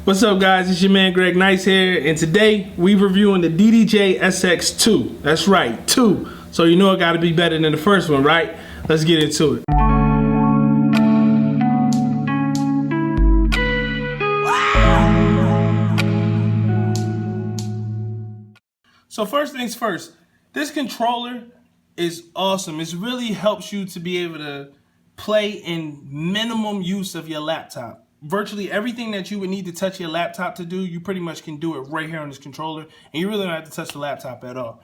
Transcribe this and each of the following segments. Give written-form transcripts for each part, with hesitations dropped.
What's up, guys? It's your man Greg Nice here, and today we reviewing the DDj-SX2. That's right, 2. So you know it got to be better than the first one, right? Let's get into it. So first things first, this controller is awesome. It really helps you to be able to play in minimum use of your laptop. Virtually everything that you would need to touch your laptop to do, you pretty much can do it right here on this controller, and you really don't have to touch the laptop at all.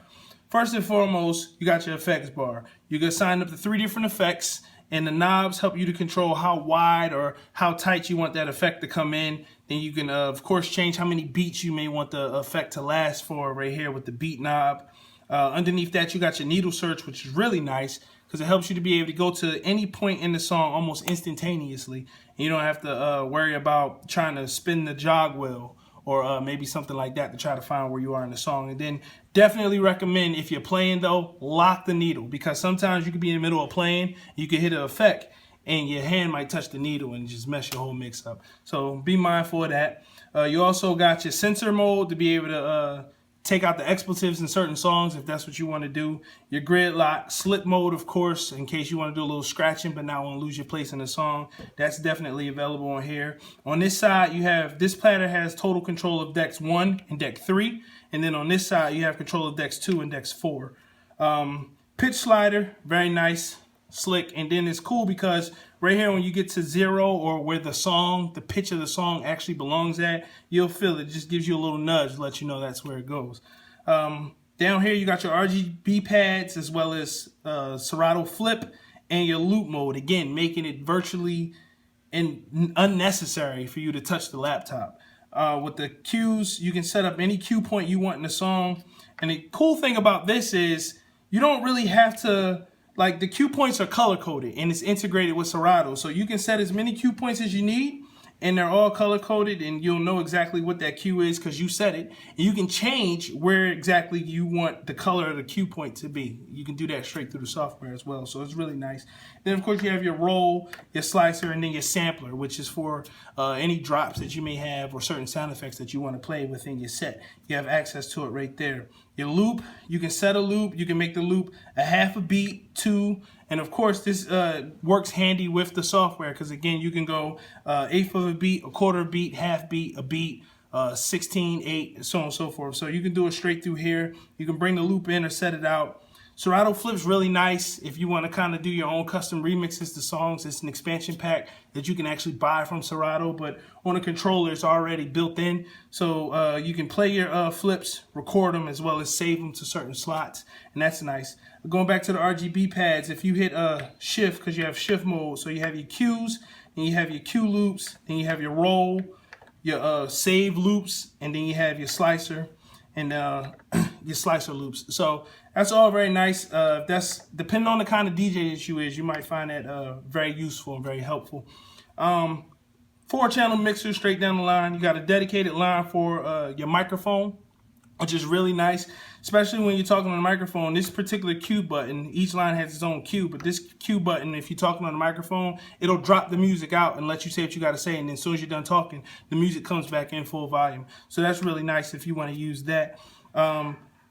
First and foremost, you got your effects bar. You can sign up to 3 different effects, and the knobs help you to control how wide or how tight you want that effect to come in. Then you can, of course, change how many beats you may want the effect to last for right here with the beat knob. Underneath that, you got your needle search, which is really nice because it helps you to be able to go to any point in the song almost instantaneously. And you don't have to worry about trying to spin the jog wheel or maybe something like that to try to find where you are in the song. And then definitely recommend, if you're playing though, lock the needle, because sometimes you could be in the middle of playing, you could hit an effect and your hand might touch the needle and just mess your whole mix up. So be mindful of that. You also got your censor mode to be able to take out the expletives in certain songs if that's what you want to do. Your grid lock, slip mode, of course, in case you want to do a little scratching but not want to lose your place in the song. That's definitely available on here. On this side, you have, this platter has total control of decks 1 and deck 3. And then on this side, you have control of decks 2 and decks 4. Pitch slider, very nice, slick. And then it's cool because right here when you get to 0 or where the song, the pitch of the song actually belongs at, you'll feel it. It just gives you a little nudge to let you know that's where it goes. Down here you got your RGB pads as well as Serato flip and your loop mode, again making it virtually unnecessary for you to touch the laptop. With the cues, you can set up any cue point you want in the song, and the cool thing about this is you don't really have to, like, the cue points are color coded and it's integrated with Serato, so you can set as many cue points as you need and they're all color coded and you'll know exactly what that cue is because you set it, and you can change where exactly you want the color of the cue point to be. You can do that straight through the software as well, so it's really nice. Then of course you have your roll, your slicer, and then your sampler, which is for any drops that you may have or certain sound effects that you want to play within your set. You have access to it right there. Your loop, you can set a loop, you can make the loop a half a beat, 2, and of course this works handy with the software because again you can go 1/8 of a beat, 1/4 beat, half beat, a beat, 16, 8, and so on and so forth. So you can do it straight through here. You can bring the loop in or set it out. Serato flip's really nice if you want to kind of do your own custom remixes to songs. It's an expansion pack that you can actually buy from Serato, but on a controller it's already built in. So you can play your flips, record them, as well as save them to certain slots, and that's nice. Going back to the RGB pads, if you hit shift, because you have shift mode, so you have your cues, then you have your cue loops, then you have your roll, your save loops, and then you have your slicer and your slicer loops. So that's all very nice. That's depending on the kind of DJ that you is, you might find that very useful and very helpful. 4-channel mixer straight down the line. You got a dedicated line for your microphone, which is really nice, especially when you're talking on the microphone. This particular cue button, each line has its own cue, but this cue button, if you're talking on the microphone, it'll drop the music out and let you say what you got to say, and then as soon as you're done talking, the music comes back in full volume. So that's really nice if you want to use that.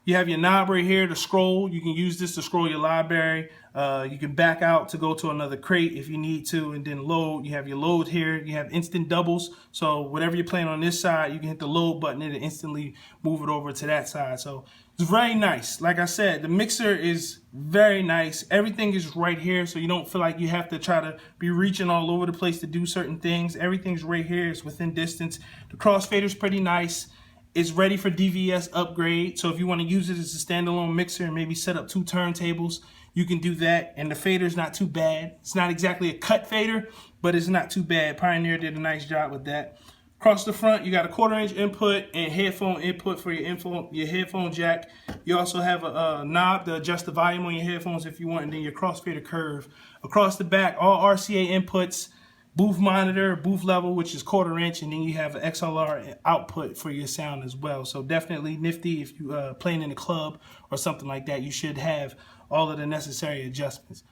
You have your knob right here to scroll. You can use this to scroll your library. You can back out to go to another crate if you need to, and then load. You have your load here. You have instant doubles. So whatever you're playing on this side, you can hit the load button and instantly move it over to that side. So it's very nice. Like I said, the mixer is very nice. Everything is right here, so you don't feel like you have to try to be reaching all over the place to do certain things. Everything's right here. It's within distance. The crossfader's pretty nice. It's ready for DVS upgrade, so if you want to use it as a standalone mixer and maybe set up 2 turntables, you can do that. And the fader's not too bad. It's not exactly a cut fader, but it's not too bad. Pioneer did a nice job with that. Across the front, you got a 1/4-inch input and headphone input for your headphone jack. You also have a knob to adjust the volume on your headphones if you want, and then your crossfader curve. Across the back, all RCA inputs, booth monitor, booth level, which is 1/4-inch, and then you have an XLR output for your sound as well. So definitely nifty if you playing in a club or something like that. You should have all of the necessary adjustments.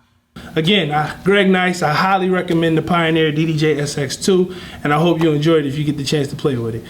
Again, Greg Nice, I highly recommend the Pioneer DDj-SX2, and I hope you enjoyed it if you get the chance to play with it.